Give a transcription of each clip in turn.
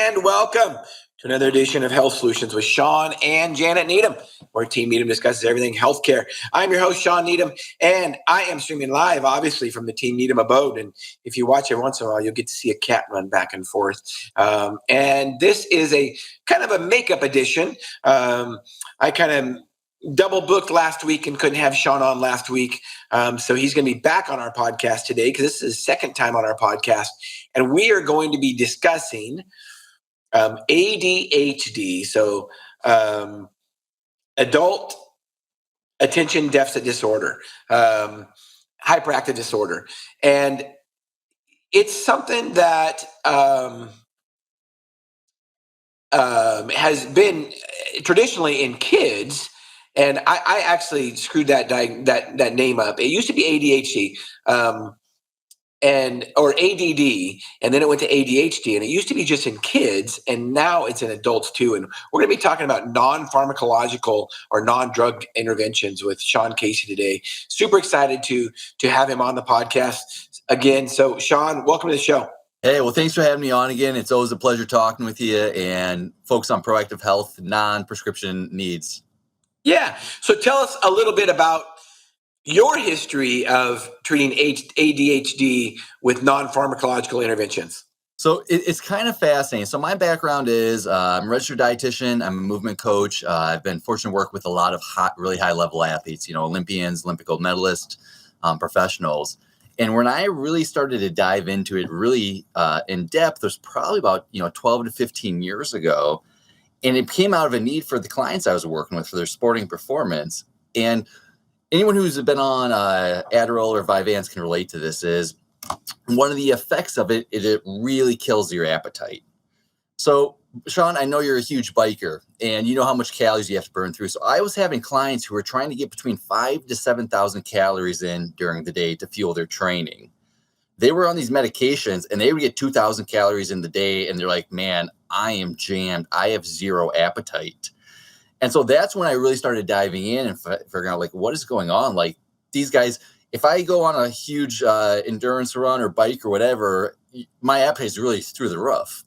and welcome to another edition of Health Solutions with Shawn and Janet Needham, where Team Needham discusses everything healthcare. I'm your host, Shawn Needham, and I am streaming live, obviously, from the Team Needham abode. And if you watch every once in a while, you'll get to see a cat run back and forth. And this is a kind of a makeup edition. I kind of double booked last week and couldn't have Shawn on last week. So he's going to be back on our podcast today because this is his second time on our podcast. And we are going to be discussing ADHD, so adult attention deficit disorder, hyperactive disorder. And it's something that has been traditionally in kids. And I actually screwed that name up. It used to be ADHD. Or ADD, and then it went to ADHD, and it used to be just in kids, and now it's in adults too. And we're going to be talking about non-pharmacological or non-drug interventions with Shawn Casey today. Super excited to have him on the podcast again. So, Shawn, welcome to the show. Hey, well, thanks for having me on again. It's always a pleasure talking with you and focus on proactive health, non-prescription needs. Yeah. So tell us a little bit about your history of treating ADHD with non-pharmacological interventions. So it's kind of fascinating. So my background is I'm a registered dietitian. I'm a movement coach. I've been fortunate to work with a lot of really high level athletes, Olympians, Olympic gold medalists, professionals. And when I really started to dive into it really in depth, was probably about 12 to 15 years ago. And it came out of a need for the clients I was working with for their sporting performance. And anyone who's been on Adderall or Vyvanse can relate to this. Is one of the effects of it is it really kills your appetite. So, Shawn, I know you're a huge biker, and you know how much calories you have to burn through. So I was having clients who were trying to get between 5,000 to 7,000 calories in during the day to fuel their training. They were on these medications, and they would get 2,000 calories in the day, and they're like, man, I am jammed. I have zero appetite. And so that's when I really started diving in and figuring out, like, what is going on? Like, these guys, if I go on a huge endurance run or bike or whatever, my appetite is really through the roof.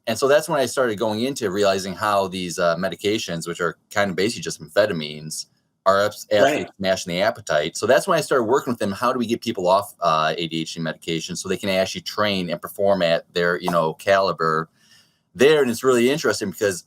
And so that's when I started going into realizing how these medications, which are kind of basically just amphetamines, are absolutely smashing the appetite. So that's when I started working with them. How do we get people off ADHD medication so they can actually train and perform at their, caliber there? And it's really interesting because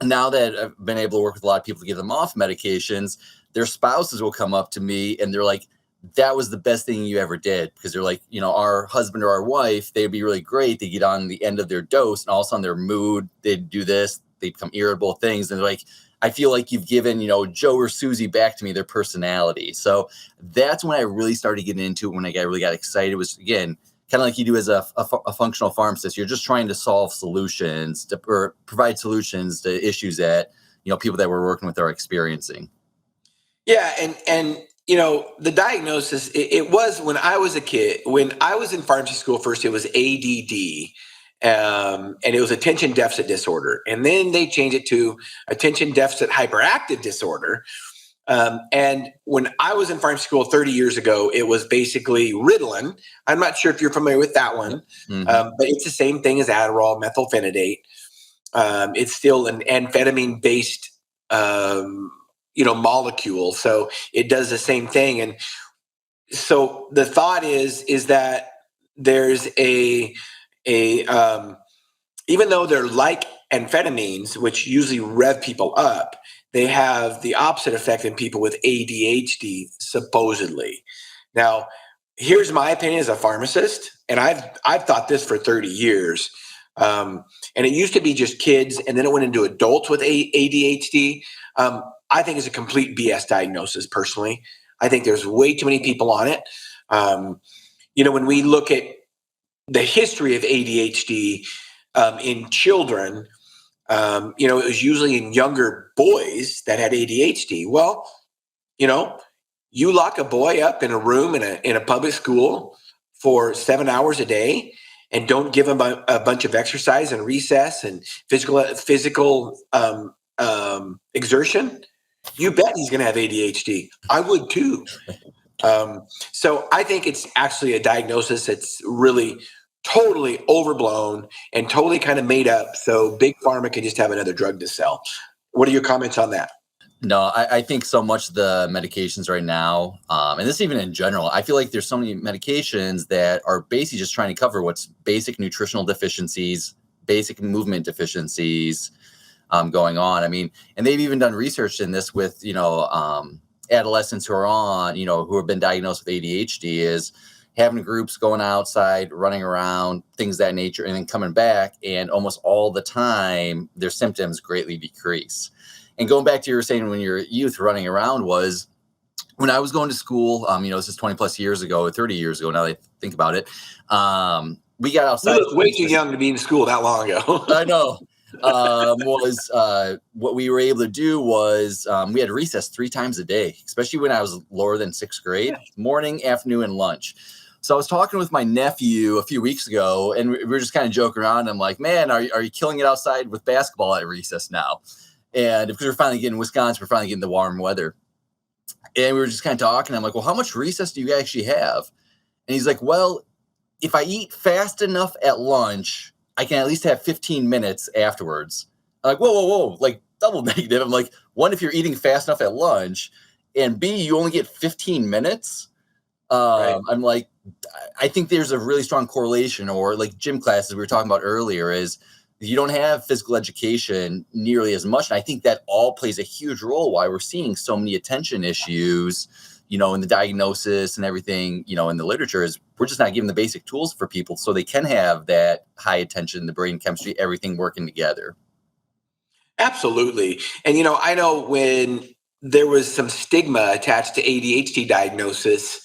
now that I've been able to work with a lot of people to get them off medications, their spouses will come up to me and they're like, that was the best thing you ever did. Because they're like, our husband or our wife, they'd be really great. They get on the end of their dose and all of a sudden their mood, they do this, they become irritable things. And they're like, I feel like you've given, Joe or Susie back to me, their personality. So that's when I really started getting into it. When I really got excited, was, again, kind of like you do as a functional pharmacist. You're just trying to solve solutions or provide solutions to issues that, people that we're working with are experiencing. Yeah. And the diagnosis, it was when I was a kid, when I was in pharmacy school first, it was ADD. And it was attention deficit disorder. And then they changed it to attention deficit hyperactive disorder. And when I was in pharmacy school 30 years ago, it was basically Ritalin. I'm not sure if you're familiar with that one, but it's the same thing as Adderall, methylphenidate. It's still an amphetamine-based, molecule. So it does the same thing. And so the thought is that there's even though they're like amphetamines, which usually rev people up, they have the opposite effect in people with ADHD, supposedly. Now, here's my opinion as a pharmacist, and I've thought this for 30 years. And it used to be just kids, and then it went into adults with ADHD. I think it's a complete BS diagnosis, personally. I think there's way too many people on it. When we look at the history of ADHD in children, it was usually in younger boys that had ADHD. Well, you lock a boy up in a room in a public school for 7 hours a day and don't give him a bunch of exercise and recess and physical exertion, you bet he's going to have ADHD. I would too. So I think it's actually a diagnosis that's really totally overblown and totally kind of made up so big pharma can just have another drug to sell. What are your comments on that? No, I think so much of the medications right now, and this even in general, I feel like there's so many medications that are basically just trying to cover what's basic nutritional deficiencies, basic movement deficiencies going on. I mean, and they've even done research in this with, adolescents who are on, who have been diagnosed with ADHD, is having groups going outside, running around, things of that nature, and then coming back, and almost all the time their symptoms greatly decrease. And going back to you were saying when you're youth running around, was when I was going to school, this is 20 plus years ago, 30 years ago, now that I think about it. We got outside. You look way too young to be in school that long ago. I know. What we were able to do was we had recess 3 times a day, especially when I was lower than 6th grade, morning, afternoon, and lunch. So I was talking with my nephew a few weeks ago, and we were just kind of joking around. I'm like, man, are you killing it outside with basketball at recess now? And because we're finally getting Wisconsin, we're finally getting the warm weather. And we were just kind of talking. I'm like, well, how much recess do you actually have? And he's like, well, if I eat fast enough at lunch, I can at least have 15 minutes afterwards. I'm like, whoa, like double negative. I'm like, one, if you're eating fast enough at lunch, and B, you only get 15 minutes. Right. I'm like, I think there's a really strong correlation, or like gym classes we were talking about earlier, is you don't have physical education nearly as much. And I think that all plays a huge role why we're seeing so many attention issues, in the diagnosis and everything, in the literature, is we're just not giving the basic tools for people so they can have that high attention, the brain chemistry, everything working together. Absolutely. And, I know when there was some stigma attached to ADHD diagnosis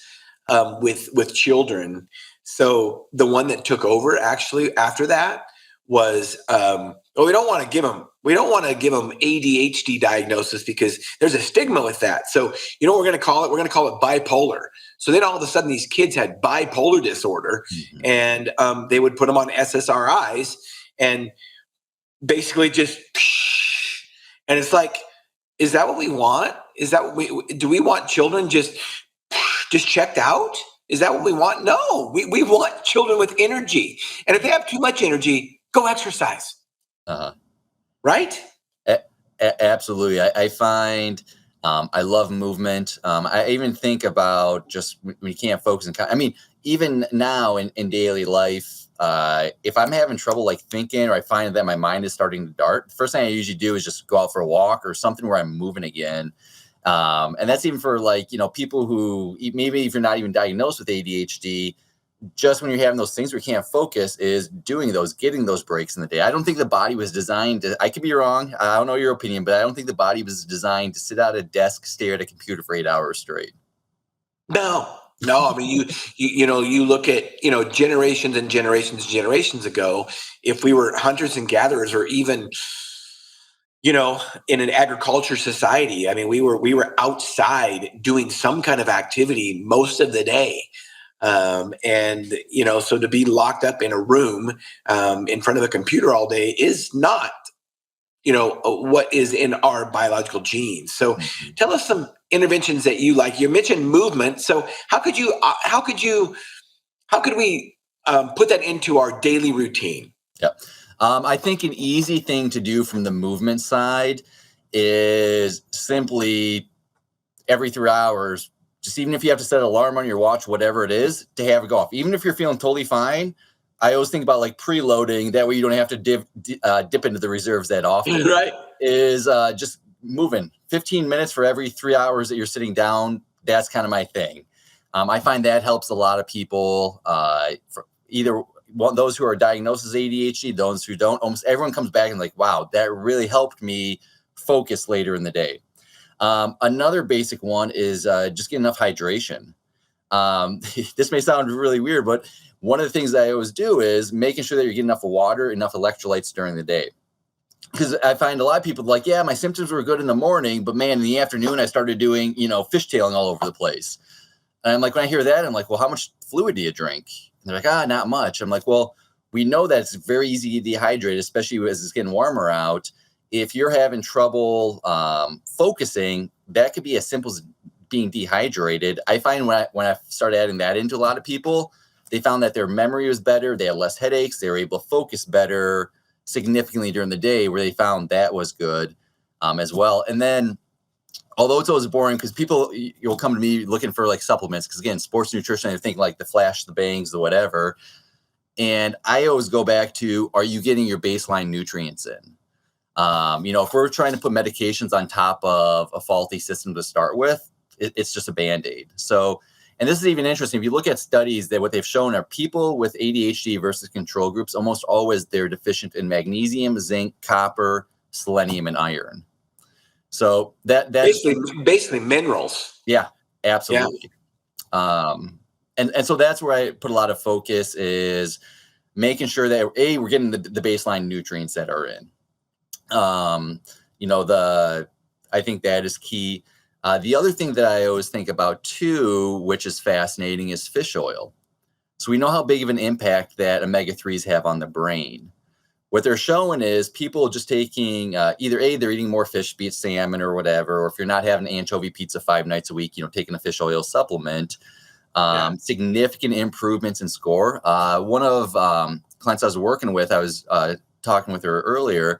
with children. So the one that took over actually after that was, we don't want to give them ADHD diagnosis because there's a stigma with that. So, what we're going to call it? We're going to call it bipolar. So then all of a sudden these kids had bipolar disorder, and they would put them on SSRIs and basically just, and it's like, is that what we want? Is that what do we want children just checked out? Is that what we want? No, we want children with energy. And if they have too much energy, go exercise. Right? Absolutely. I find I love movement. I even think about just when you can't focus. Even now in daily life, if I'm having trouble like thinking, or I find that my mind is starting to dart, the first thing I usually do is just go out for a walk or something where I'm moving again. And that's even for people who maybe if you're not even diagnosed with ADHD, just when you're having those things where you can't focus, is getting those breaks in the day. I don't think the body was designed to, I could be wrong, I don't know your opinion, but I don't think the body was designed to sit at a desk, stare at a computer for 8 hours straight. No. You look at, generations and generations and generations ago, if we were hunters and gatherers, or even, in an agriculture society, we were outside doing some kind of activity most of the day. So to be locked up in a room in front of a computer all day is not, what is in our biological genes. So tell us some interventions that you like. You mentioned movement. So how could we put that into our daily routine? Yeah. I think an easy thing to do from the movement side is simply every 3 hours, just even if you have to set an alarm on your watch, whatever it is, to have it go off. Even if you're feeling totally fine, I always think about like preloading. That way you don't have to dip into the reserves that often. Right. Is just moving 15 minutes for every 3 hours that you're sitting down. That's kind of my thing. I find that helps a lot of people, for either those who are diagnosed as ADHD, those who don't. Almost everyone comes back and like, wow, that really helped me focus later in the day. Another basic one is just get enough hydration. This may sound really weird, but one of the things that I always do is making sure that you're getting enough water, enough electrolytes during the day. Because I find a lot of people like, yeah, my symptoms were good in the morning, but man, in the afternoon, I started doing, fishtailing all over the place. And I'm like, when I hear that, I'm like, well, how much fluid do you drink? And they're like, not much. I'm like, well, we know that it's very easy to dehydrate, especially as it's getting warmer out. If you're having trouble focusing, that could be as simple as being dehydrated. I find when I start adding that into a lot of people, They found that their memory was better. They had less headaches. They were able to focus better significantly during the day, where they found that was good as well. And then, although it's always boring, because people, you'll come to me looking for like supplements, because again, sports nutrition, I think like the flash, the bangs, the whatever. And I always go back to, are you getting your baseline nutrients in? If we're trying to put medications on top of a faulty system to start with, it's just a Band-Aid. So, and this is even interesting. If you look at studies, that what they've shown are people with ADHD versus control groups, almost always they're deficient in magnesium, zinc, copper, selenium, and iron. So that's basically minerals. Yeah, absolutely. Yeah. And so that's where I put a lot of focus, is making sure that we're getting the baseline nutrients that are in. I think that is key. The other thing that I always think about too, which is fascinating, is fish oil. So we know how big of an impact that omega-3s have on the brain. What they're showing is people just taking either they're eating more fish, be it salmon or whatever, or if you're not having anchovy pizza 5 nights a week, taking a fish oil supplement, significant improvements in score. One of clients I was working with, I was talking with her earlier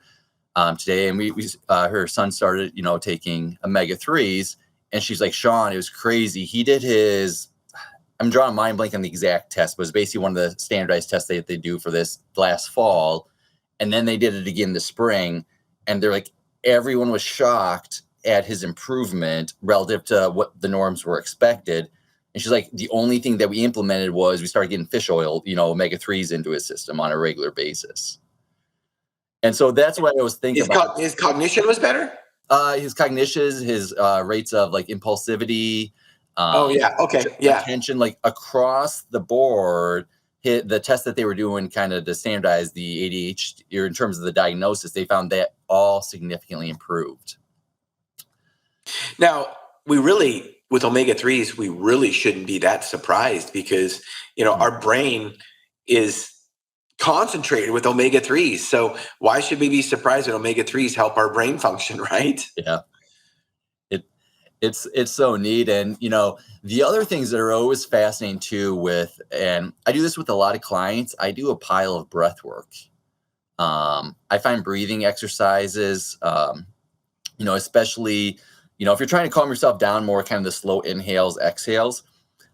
today, and we her son started, taking omega-3s, and she's like, Shawn, it was crazy. He did his, I'm drawing a mind blank on the exact test, but it's basically one of the standardized tests that they do for this last fall. And then they did it again this spring, and they're like, everyone was shocked at his improvement relative to what the norms were expected. And she's like, the only thing that we implemented was we started getting fish oil, omega-3s into his system on a regular basis. And so that's what I was thinking about. His cognition was better? His cognition, his rates of like impulsivity. Attention, like across the board. The test that they were doing kind of to standardize the ADHD, or in terms of the diagnosis, they found that all significantly improved. Now, with omega-3s, we really shouldn't be that surprised, because, our brain is concentrated with omega-3s. So why should we be surprised that omega-3s help our brain function, right? Yeah. It's so neat. And, the other things that are always fascinating too and I do this with a lot of clients, I do a pile of breath work. I find breathing exercises, especially, if you're trying to calm yourself down more, kind of the slow inhales, exhales.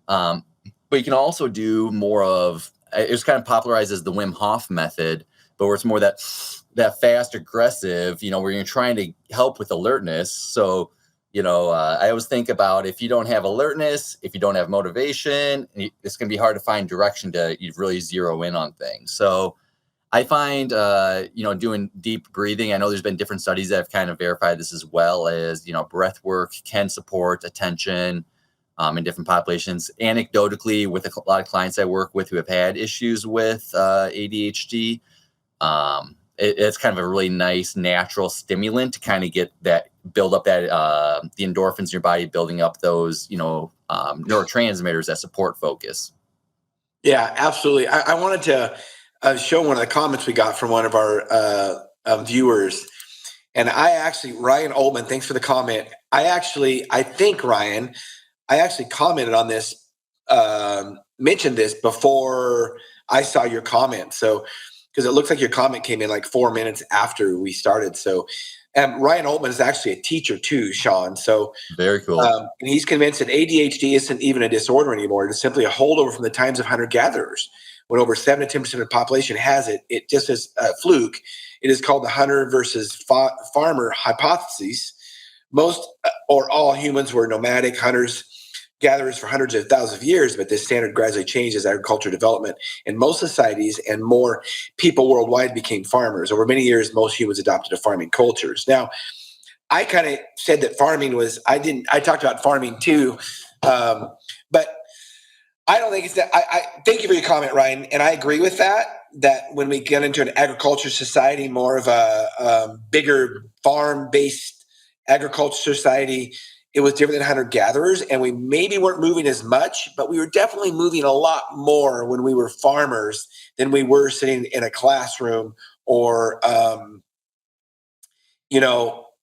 But you can also do more of, it was kind of popularized as the Wim Hof method, but where it's more that fast, aggressive, where you're trying to help with alertness. So, I always think about, if you don't have alertness, if you don't have motivation, it's going to be hard to find direction to really zero in on things. So I find, doing deep breathing, I know there's been different studies that have kind of verified this, as well as, breath work can support attention in different populations. Anecdotally, with a lot of clients I work with who have had issues with ADHD, it's kind of a really nice natural stimulant to kind of build up that the endorphins in your body, building up those neurotransmitters that support focus. Yeah, absolutely. I wanted to show one of the comments we got from one of our viewers, and Ryan Oldman, thanks for the comment. I think Ryan, I actually commented on this, mentioned this before I saw your comment. So, because it looks like your comment came in like 4 minutes after we started. So, Ryan Oldman is actually a teacher too, Shawn. So very cool. And he's convinced that ADHD isn't even a disorder anymore. It's simply a holdover from the times of hunter-gatherers, when over 7 to 10% of the population has it. It just is a fluke. It is called the hunter versus farmer hypothesis. Most or all humans were nomadic hunters, gatherers for hundreds of thousands of years, but this standard gradually changed as agriculture development in most societies, and more people worldwide became farmers. Over many years, most humans adopted farming cultures. Now, I kind of said that farming was, I talked about farming too, but I don't think it's that. I thank you for your comment, Ryan, and I agree with that when we get into an agriculture society, more of a bigger farm-based agriculture society, it was different than hunter-gatherers, and we maybe weren't moving as much, but we were definitely moving a lot more when we were farmers than we were sitting in a classroom or,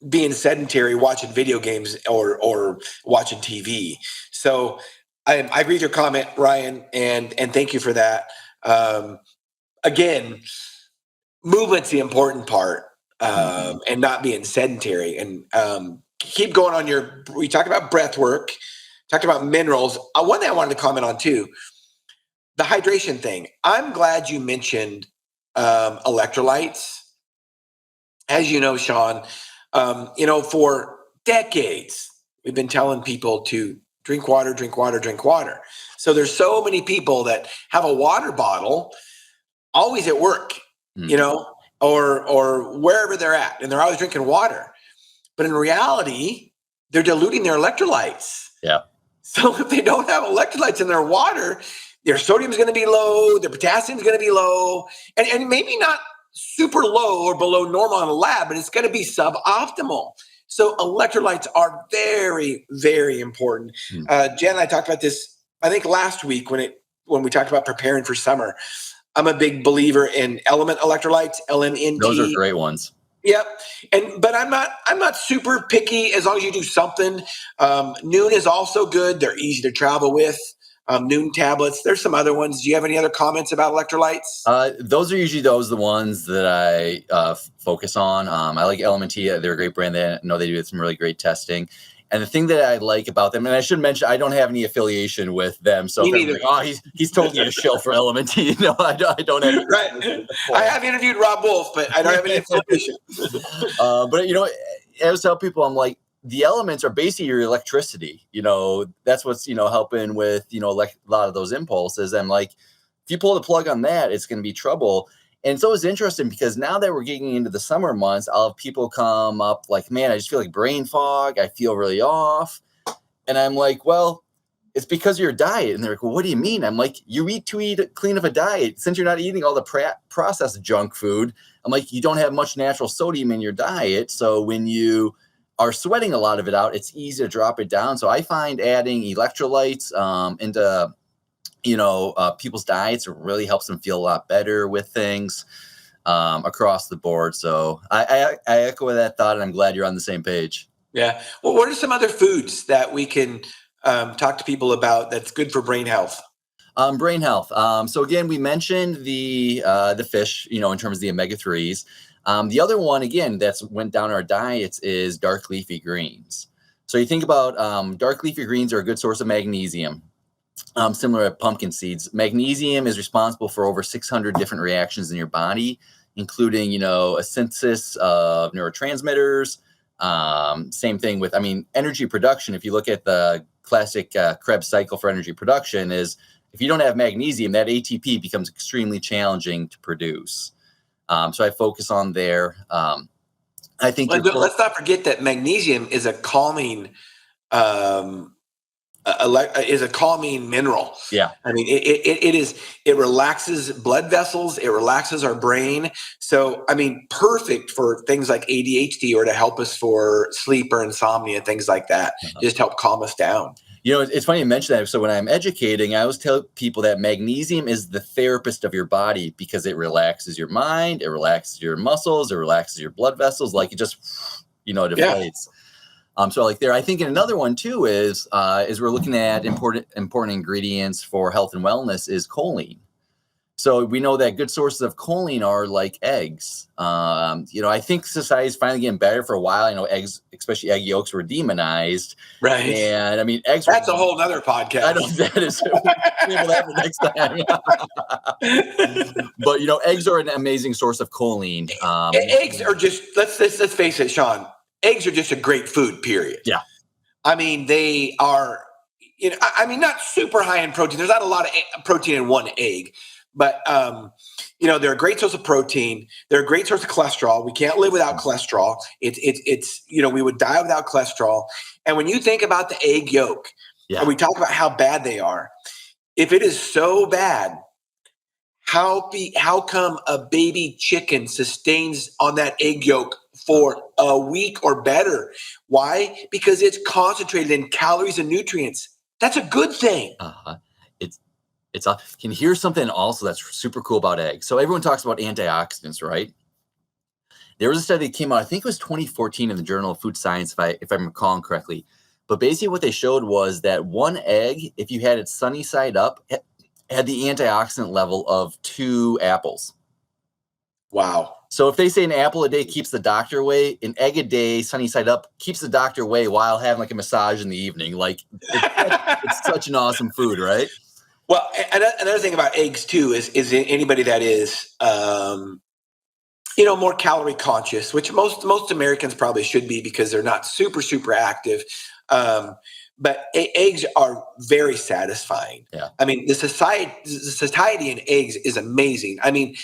being sedentary, watching video games or watching TV. So I agree with your comment, Ryan, and thank you for that. Again, movement's the important part, and not being sedentary. And keep going on we talked about breath work, talked about minerals. One thing I wanted to comment on too, the hydration thing. I'm glad you mentioned electrolytes. As you know, Shawn, for decades, we've been telling people to drink water, drink water, drink water. So there's so many people that have a water bottle always at work, or wherever they're at, and they're always drinking water. But in reality, they're diluting their electrolytes. Yeah. So if they don't have electrolytes in their water, their sodium is going to be low, their potassium is going to be low, and maybe not super low or below normal in a lab, but it's going to be suboptimal. So electrolytes are very, very important. Jen and I talked about this, I think last week when we talked about preparing for summer. I'm a big believer in element electrolytes, LMNT. Those are great ones. Yep. But I'm not super picky as long as you do something. Noon is also good. They're easy to travel with. Noon tablets. There's some other ones. Do you have any other comments about electrolytes? Those are usually the ones that I focus on. I like LMNT. They're a great brand. They know they do some really great testing. And the thing that I like about them, and I should mention, I don't have any affiliation with them. So he's totally a shill for LMNT. No, I don't have. Right. I have interviewed Rob Wolf, but I don't have any affiliation. But I always tell people, I'm like, the elements are basically your electricity. That's what's helping with a lot of those impulses. And like, if you pull the plug on that, it's going to be trouble. And it's always interesting because now that we're getting into the summer months, I'll have people come up like, man, I just feel like brain fog. I feel really off. And I'm like, well, it's because of your diet. And they're like, well, what do you mean? I'm like, you eat clean of a diet. Since you're not eating all the processed junk food, I'm like, you don't have much natural sodium in your diet. So when you are sweating a lot of it out, it's easy to drop it down. So I find adding electrolytes into people's diets really helps them feel a lot better with things across the board. So I echo that thought, and I'm glad you're on the same page. Yeah. Well, what are some other foods that we can talk to people about that's good for brain health? Brain health. So again, we mentioned the fish, in terms of the omega-3s. The other one, again, that's went down our diets is dark leafy greens. So you think about dark leafy greens are a good source of magnesium. Similar to pumpkin seeds. Magnesium is responsible for over 600 different reactions in your body, including, a synthesis of neurotransmitters. Same thing with, energy production. If you look at the classic Krebs cycle for energy production is, if you don't have magnesium, that ATP becomes extremely challenging to produce. So I focus on there. I think let's not forget that magnesium is a calming mineral. Yeah. It relaxes blood vessels. It relaxes our brain. So, perfect for things like ADHD or to help us for sleep or insomnia, things like that. Just help calm us down. It's funny you mention that. So when I'm educating, I always tell people that magnesium is the therapist of your body because it relaxes your mind, it relaxes your muscles, it relaxes your blood vessels. Like it just, deflates. So like there, I think another one too is we're looking at important ingredients for health and wellness is choline. So we know that good sources of choline are like eggs. I think society is finally getting better. For a while, eggs, especially egg yolks, were demonized. Right. And eggs. That's a whole nother podcast. I know that is. We'll have it next time. But eggs are an amazing source of choline. Eggs are just let's face it, Shawn. Eggs are just a great food. Period. Yeah. They are. Not super high in protein. There's not a lot of protein in one egg. But, they're a great source of protein. They're a great source of cholesterol. We can't live without cholesterol. It's we would die without cholesterol. And when you think about the egg yolk, and we talk about how bad they are, if it is so bad, how come a baby chicken sustains on that egg yolk for a week or better? Why? Because it's concentrated in calories and nutrients. That's a good thing. Can hear something also that's super cool about eggs. So everyone talks about antioxidants, right? There was a study that came out, I think it was 2014 in the Journal of Food Science, if I'm recalling correctly, But basically what they showed was that one egg, if you had it sunny side up, had the antioxidant level of 2 apples. Wow. So if they say an apple a day keeps the doctor away, an egg a day, sunny side up, keeps the doctor away while having like a massage in the evening. Like it's such an awesome food, right? Well, another thing about eggs too is anybody that is more calorie conscious, which most Americans probably should be because they're not super active. But eggs are very satisfying. Yeah. I mean, the satiety in eggs is amazing. I mean,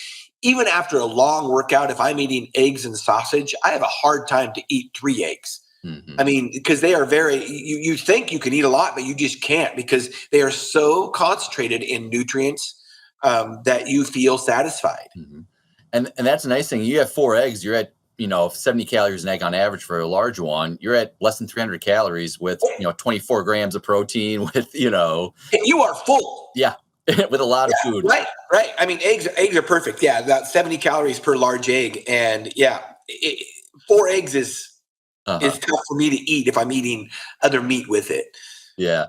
even after a long workout, if I'm eating eggs and sausage, I have a hard time to eat 3 eggs. Mm-hmm. I mean, because they are you think you can eat a lot, but you just can't because they are so concentrated in nutrients that you feel satisfied. Mm-hmm. And that's a nice thing. You have 4 eggs, you're at 70 calories an egg on average for a large one. You're at less than 300 calories with 24 grams of protein with And you are full. Yeah. With a lot of food. Right. I mean, eggs are perfect. Yeah, about 70 calories per large egg, and 4 eggs is tough for me to eat if I'm eating other meat with it. Yeah.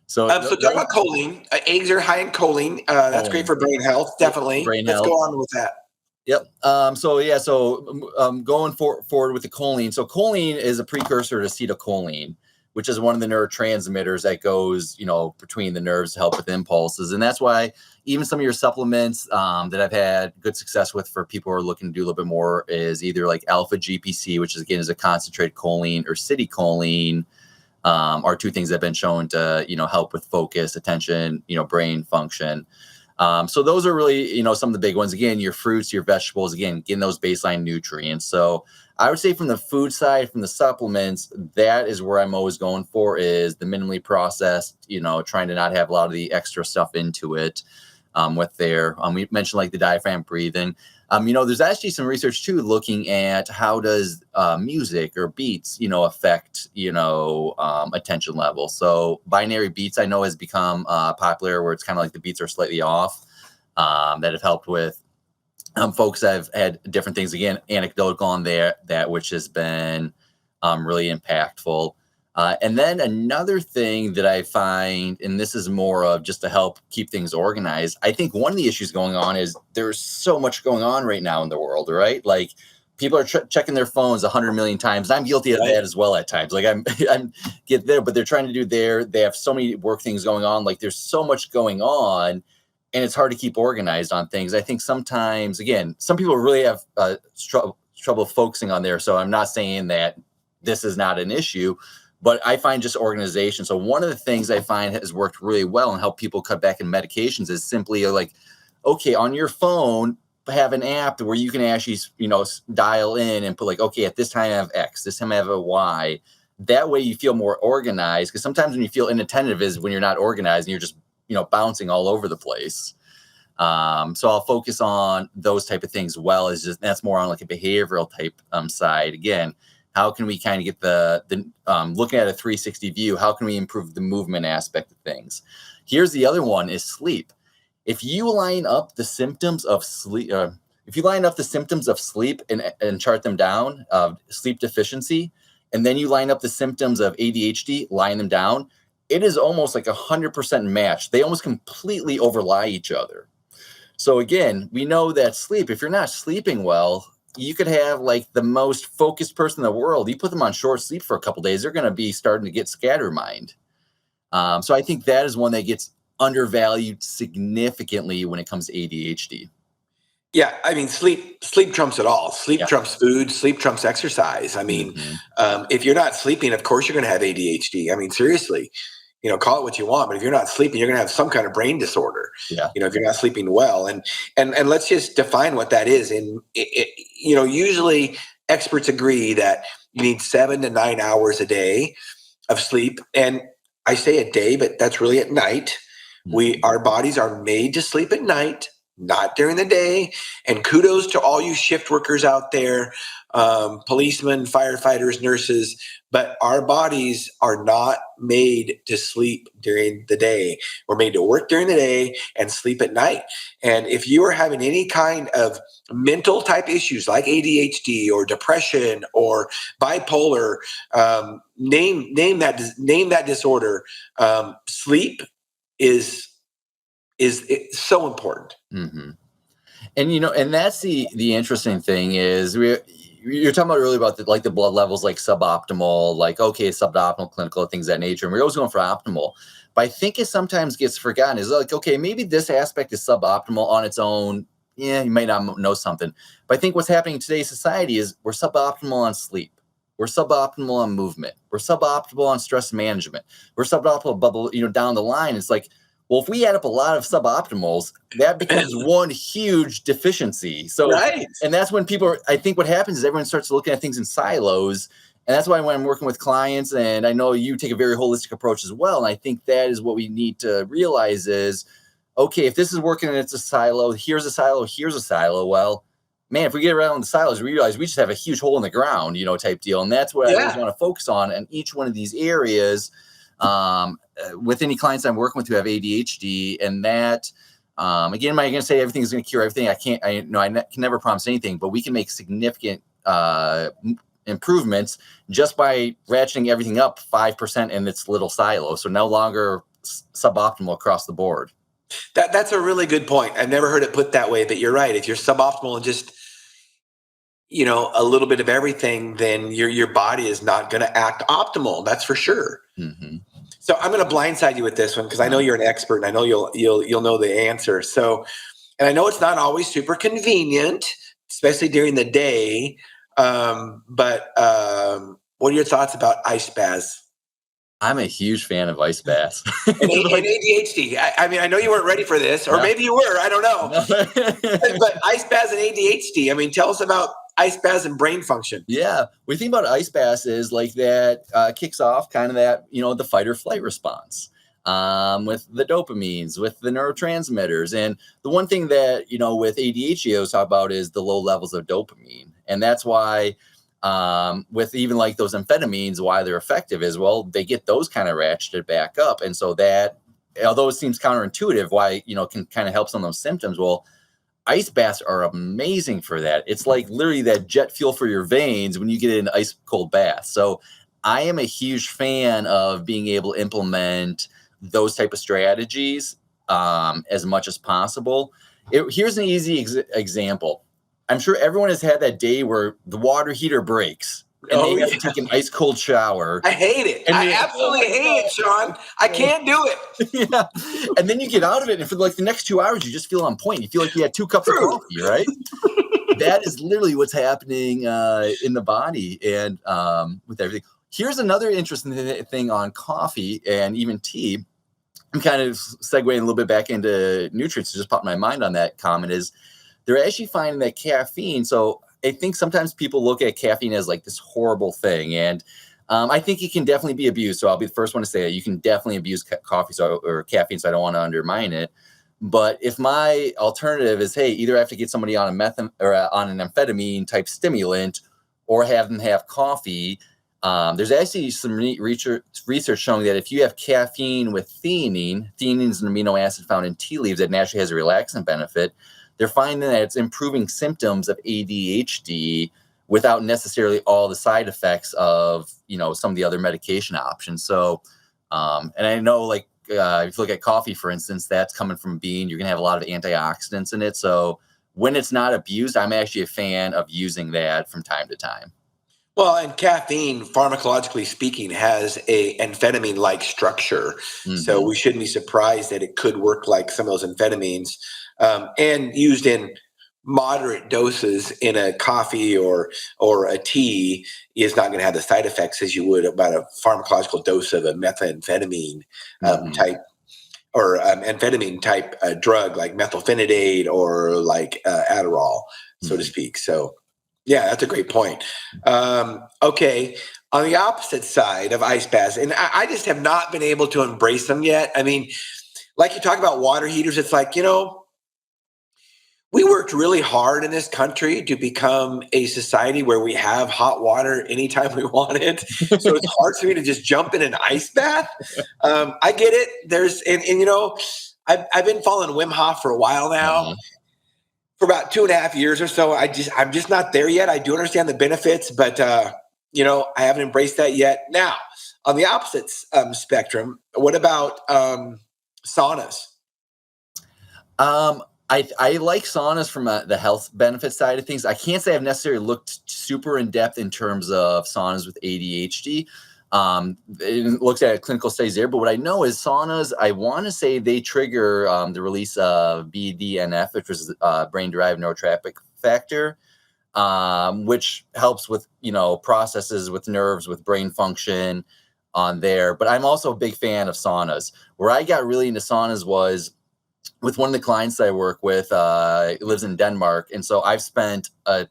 So talk about choline. Eggs are high in choline. That's great for brain health. Definitely. Let's go on with that. Yep. Going forward with the choline. So choline is a precursor to acetylcholine, which is one of the neurotransmitters that goes, between the nerves to help with impulses. And that's why even some of your supplements that I've had good success with for people who are looking to do a little bit more is either like alpha GPC, which is a concentrated choline, or citicholine, are 2 things that have been shown to, help with focus, attention, brain function. So those are really, some of the big ones. Again, your fruits, your vegetables, again, getting those baseline nutrients. So I would say from the food side, from the supplements, that is where I'm always going for, is the minimally processed, trying to not have a lot of the extra stuff into it with there. We mentioned like the diaphragm breathing. There's actually some research too, looking at how does music or beats, affect, attention level. So binary beats, I know, has become popular, where it's kind of like the beats are slightly off, that have helped with folks that have had different things, again, anecdotal on there, that which has been really impactful. And then another thing that I find, and this is more of just to help keep things organized, I think one of the issues going on is there's so much going on right now in the world, right? Like people are checking their phones 100 million times. I'm guilty of that as well at times. Like I'm get there, but they're trying to do they have so many work things going on. Like there's so much going on, and it's hard to keep organized on things. I think sometimes, again, some people really have trouble focusing on there. So I'm not saying that this is not an issue, but I find just organization. So one of the things I find has worked really well and helped people cut back in medications is simply like, okay, on your phone, have an app where you can actually, dial in and put like, okay, at this time I have X, this time I have a Y. That way you feel more organized, because sometimes when you feel inattentive is when you're not organized and you're just, bouncing all over the place. So I'll focus on those type of things. That's more on like a behavioral type side. Again, how can we kind of get the looking at a 360 view? How can we improve the movement aspect of things? Here's the other one, is sleep. If you line up the symptoms of sleep, and chart them down, sleep deficiency, and then you line up the symptoms of ADHD, line them down, it is almost like 100% match. They almost completely overlie each other. So again, we know that sleep, if you're not sleeping well, you could have like the most focused person in the world. You put them on short sleep for a couple of days, they're going to be starting to get scattermind. So I think that is one that gets undervalued significantly when it comes to ADHD. Yeah, I mean, sleep trumps it all. Sleep trumps food. Sleep trumps exercise. I mean, if you're not sleeping, of course you're going to have ADHD. I mean, seriously, call it what you want, but if you're not sleeping, you're going to have some kind of brain disorder. Yeah. If you're not sleeping well, and let's just define what that is. And usually experts agree that you need 7 to 9 hours a day of sleep. And I say a day, but that's really at night. Our bodies are made to sleep at night, not during the day. And kudos to all you shift workers out there, policemen, firefighters, nurses, but our bodies are not made to sleep during the day. We're made to work during the day and sleep at night. And if you are having any kind of mental type issues like ADHD or depression or bipolar, name that disorder, sleep is so important. Mm-hmm. And and that's the interesting thing is you're talking about earlier about the blood levels, like suboptimal, like okay, suboptimal, clinical, things of that nature, and we're always going for optimal. But I think it sometimes gets forgotten is like, okay, maybe this aspect is suboptimal on its own. Yeah, you might not know something, but I think what's happening in today's society is we're suboptimal on sleep. We're suboptimal on movement. We're suboptimal on stress management. We're suboptimal, down the line. It's like, well, if we add up a lot of suboptimals, that becomes one huge deficiency. So, right. And that's when I think what happens is everyone starts looking at things in silos. And that's why when I'm working with clients, and I know you take a very holistic approach as well. And I think that is what we need to realize is, okay, if this is working and it's a silo, here's a silo, here's a silo. Well, man, if we get around the silos, we realize we just have a huge hole in the ground, type deal. And that's what I always want to focus on in each one of these areas. With any clients I'm working with who have ADHD, and that, again, am I going to say everything is going to cure everything? I can't. I can never promise anything, but we can make significant improvements just by ratcheting everything up 5% in its little silo. So no longer suboptimal across the board. That's a really good point. I've never heard it put that way, but you're right. If you're suboptimal and just a little bit of everything, then your body is not going to act optimal. That's for sure. Mm-hmm. So I'm going to blindside you with this one because I know you're an expert and I know you'll know the answer. So, and I know it's not always super convenient, especially during the day. But what are your thoughts about ice baths? I'm a huge fan of ice baths. And ADHD. I mean, I know you weren't ready for this, or maybe you were. I don't know. But ice baths and ADHD. I mean, tell us about ice baths and brain function. Yeah. What you think about ice baths is like that kicks off kind of that, the fight or flight response with the dopamines, with the neurotransmitters. And the one thing that, with ADHD I was talking about is the low levels of dopamine. And that's why with even like those amphetamines, why they're effective is, well, they get those kind of ratcheted back up. And so that, although it seems counterintuitive, why, can kind of help some of those symptoms. Well, ice baths are amazing for that. It's like literally that jet fuel for your veins when you get in an ice cold bath. So I am a huge fan of being able to implement those type of strategies as much as possible. Here's an easy example. I'm sure everyone has had that day where the water heater breaks and they have to take an ice cold shower. I hate it. I absolutely hate it, Shawn. I can't do it. Yeah. And then you get out of it, and for like the next 2 hours, you just feel on point. You feel like you had 2 cups of coffee, right? That is literally what's happening in the body and with everything. Here's another interesting thing on coffee and even tea. I'm kind of segueing a little bit back into nutrients. Just popped my mind on that comment is they're actually finding that caffeine. So I think sometimes people look at caffeine as like this horrible thing. And I think it can definitely be abused. So I'll be the first one to say that you can definitely abuse coffee or caffeine. So I don't want to undermine it. But if my alternative is, hey, either I have to get somebody on on an amphetamine type stimulant or have them have coffee, there's actually some research showing that if you have caffeine with theanine is an amino acid found in tea leaves that naturally has a relaxant benefit. They're finding that it's improving symptoms of ADHD without necessarily all the side effects of, some of the other medication options. So, and I know like, if you look at coffee, for instance, that's coming from bean, you're going to have a lot of antioxidants in it. So when it's not abused, I'm actually a fan of using that from time to time. Well, and caffeine, pharmacologically speaking, has a amphetamine-like structure. Mm-hmm. So we shouldn't be surprised that it could work like some of those amphetamines, and used in moderate doses in a coffee or a tea is not going to have the side effects as you would about a pharmacological dose of a methamphetamine type or amphetamine type drug like methylphenidate or like Adderall, so to speak. So yeah, that's a great point. Okay. On the opposite side of ice baths, and I just have not been able to embrace them yet. I mean, like you talk about water heaters, it's like, We worked really hard in this country to become a society where we have hot water anytime we want it. So it's hard for me to just jump in an ice bath. I get it. I've been following Wim Hof for a while now, Uh-huh. for about 2.5 years or so. I'm just not there yet. I do understand the benefits, but I haven't embraced that yet. Now, on the opposite spectrum, what about saunas? I like saunas from the health benefit side of things. I can't say I've necessarily looked super in depth in terms of saunas with ADHD. It looks at clinical studies there, but what I know is saunas, I want to say they trigger the release of BDNF, which was brain-derived neurotropic factor, which helps with, processes with nerves, with brain function on there. But I'm also a big fan of saunas. Where I got really into saunas was with one of the clients that I work with, lives in Denmark. And so I've spent, 3+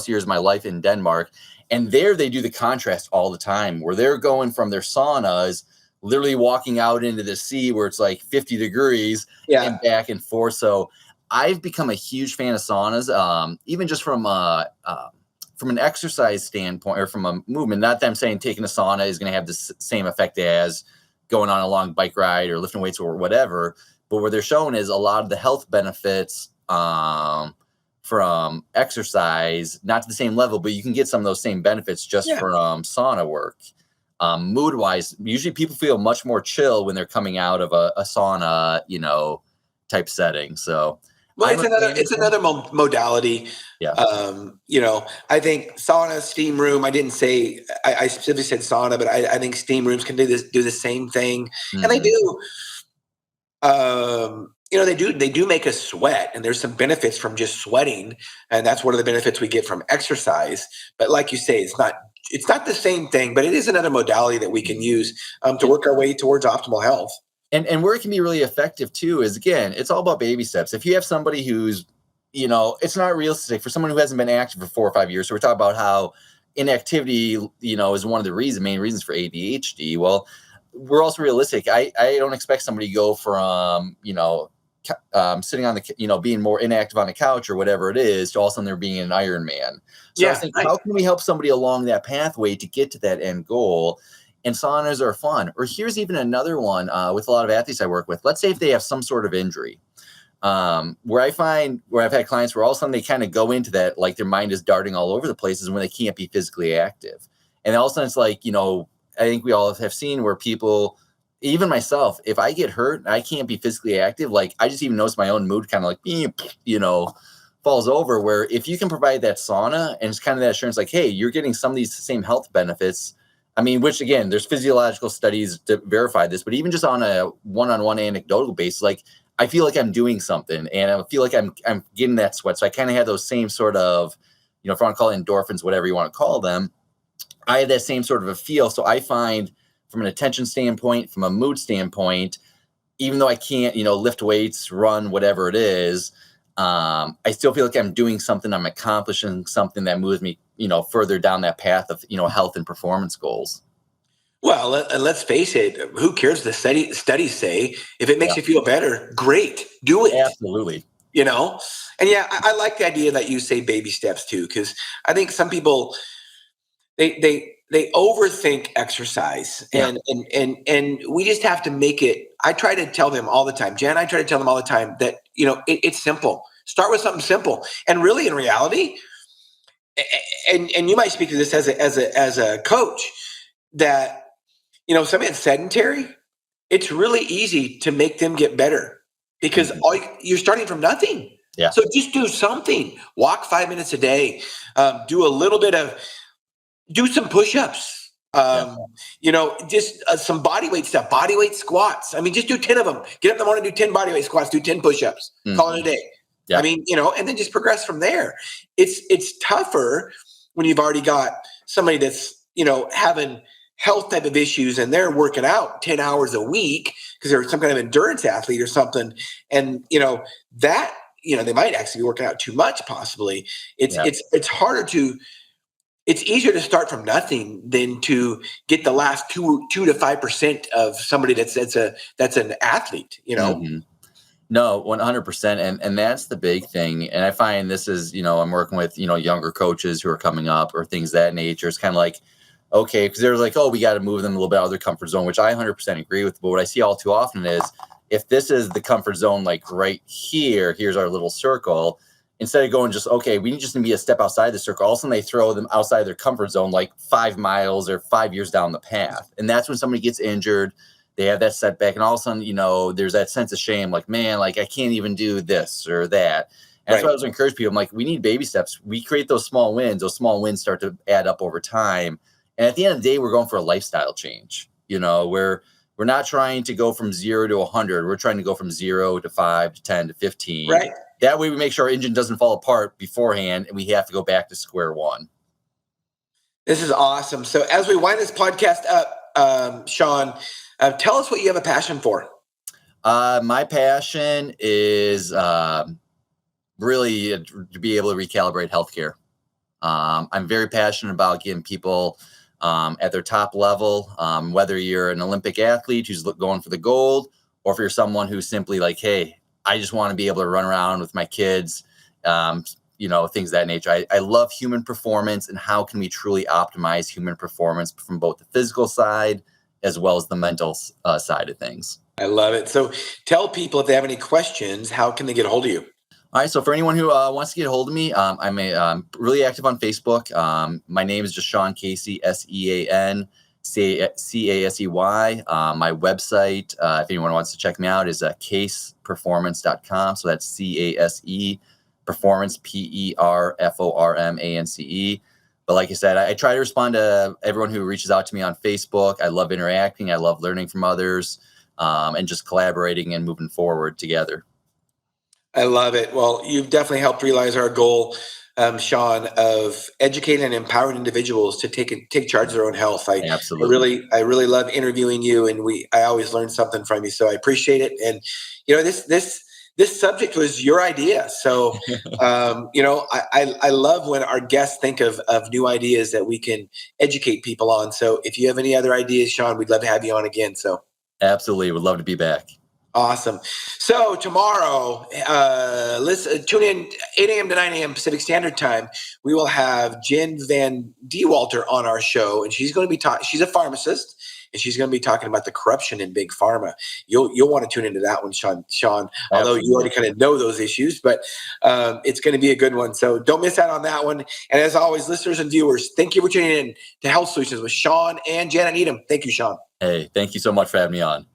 years of my life in Denmark. And there they do the contrast all the time, where they're going from their saunas, literally walking out into the sea where it's like 50 degrees and back and forth. So I've become a huge fan of saunas, even just from an exercise standpoint or from a movement. Not that I'm saying taking a sauna is going to have the same effect as going on a long bike ride or lifting weights or whatever. But what they're showing is a lot of the health benefits from exercise, not to the same level, but you can get some of those same benefits just from sauna work. Mood-wise, usually people feel much more chill when they're coming out of a sauna, type setting. So, well, it's another modality. Yeah. I think sauna, steam room. I didn't say I specifically said sauna, but I think steam rooms can do the same thing, and they do. They do make us sweat, and there's some benefits from just sweating, and that's one of the benefits we get from exercise. But like you say, it's not the same thing, but it is another modality that we can use to work our way towards optimal health. And where it can be really effective too is, again, it's all about baby steps. If you have somebody who's, it's not realistic for someone who hasn't been active for 4 or 5 years. So we're talking about how inactivity, is one of the main reasons for ADHD. Well, we're also realistic. I don't expect somebody to go from, sitting on the, being more inactive on the couch or whatever it is, to all of a sudden they're being an Iron Man. So I was thinking, how can we help somebody along that pathway to get to that end goal? And saunas are fun. Or here's even another one with a lot of athletes I work with. Let's say if they have some sort of injury, where I've had clients where all of a sudden they kind of go into that, like their mind is darting all over the places when they can't be physically active. And all of a sudden it's like, I think we all have seen where people, even myself, if I get hurt and I can't be physically active, like I just even notice my own mood kind of like, falls over, where if you can provide that sauna and it's kind of that assurance, like, hey, you're getting some of these same health benefits. I mean, which again, there's physiological studies to verify this, but even just on a one-on-one anecdotal basis, like I feel like I'm doing something and I feel like I'm getting that sweat. So I kind of have those same sort of, if I want to call it endorphins, whatever you want to call them, I have that same sort of a feel. So I find from an attention standpoint, from a mood standpoint, even though I can't, lift weights, run, whatever it is, I still feel like I'm doing something. I'm accomplishing something that moves me, further down that path of, health and performance goals. Well, and let's face it, who cares? The studies say if it makes you feel better, great, do it. Absolutely. And I like the idea that you say baby steps too, because I think some people, they overthink exercise, and we just have to make it. I try to tell them all the time, Jen, I try to tell them all the time that, it's simple. Start with something simple. And really in reality, and you might speak to this as a coach, that, somebody that's sedentary, it's really easy to make them get better because you're starting from nothing. Yeah. So just do something, walk 5 minutes a day, do some push-ups, just some body weight stuff, body weight squats. I mean, just do 10 of them. Get up in the morning, do 10 body weight squats, do 10 push-ups, call it a day. Yeah. I mean, and then just progress from there. It's tougher when you've already got somebody that's, having health type of issues and they're working out 10 hours a week because they're some kind of endurance athlete or something. And, that, they might actually be working out too much possibly. It's harder it's easier to start from nothing than to get the last 2 to 5% of somebody that's an athlete, Mm-hmm. No, 100%. And that's the big thing. And I find this is, I'm working with, younger coaches who are coming up or things of that nature. It's kind of like, okay, because they're like, oh, we got to move them a little bit out of their comfort zone, which I 100% agree with. But what I see all too often is if this is the comfort zone, like right here, here's our little circle, instead of going just, okay, we just need to be a step outside the circle, all of a sudden they throw them outside their comfort zone, like 5 miles or 5 years down the path. And that's when somebody gets injured. They have that setback, and all of a sudden, there's that sense of shame, like, man, like I can't even do this or that. And that's why I was encourage people. I'm like, we need baby steps. We create those small wins. Those small wins start to add up over time. And at the end of the day, we're going for a lifestyle change. We're not trying to go from 0 to 100. We're trying to go from 0 to 5 to 10 to 15. Right. That way we make sure our engine doesn't fall apart beforehand and we have to go back to square one. This is awesome. So as we wind this podcast up, Shawn, tell us what you have a passion for. My passion is really to be able to recalibrate healthcare. I'm very passionate about getting people at their top level, whether you're an Olympic athlete who's going for the gold, or if you're someone who's simply like, hey, I just want to be able to run around with my kids, things of that nature. I love human performance and how can we truly optimize human performance from both the physical side as well as the mental side of things. I love it. So tell people if they have any questions, how can they get a hold of you? All right. So for anyone who wants to get a hold of me, I'm really active on Facebook. My name is just Shawn Casey, SeanCasey. My website, if anyone wants to check me out, is caseperformance.com. So that's CASE performance, PERFORMANCE. But like I said, I try to respond to everyone who reaches out to me on Facebook. I love interacting. I love learning from others, and just collaborating and moving forward together. I love it. Well, you've definitely helped realize our goal, Shawn, of educating and empowering individuals to take charge of their own health. Absolutely. I really love interviewing you, and I always learn something from you. So I appreciate it. And this subject was your idea. So I love when our guests think of new ideas that we can educate people on. So if you have any other ideas, Shawn, we'd love to have you on again. So absolutely, would love to be back. Awesome. So tomorrow, let's tune in 8 a.m. to 9 a.m. Pacific Standard Time. We will have Jen Van Dewalter on our show, and she's going to be she's a pharmacist, and she's going to be talking about the corruption in big pharma. You'll want to tune into that one, Shawn. Although you already kind of know those issues, but it's going to be a good one. So don't miss out on that one. And as always, listeners and viewers, thank you for tuning in to Health Solutions with Shawn and Janet Needham. Thank you, Shawn. Hey, thank you so much for having me on.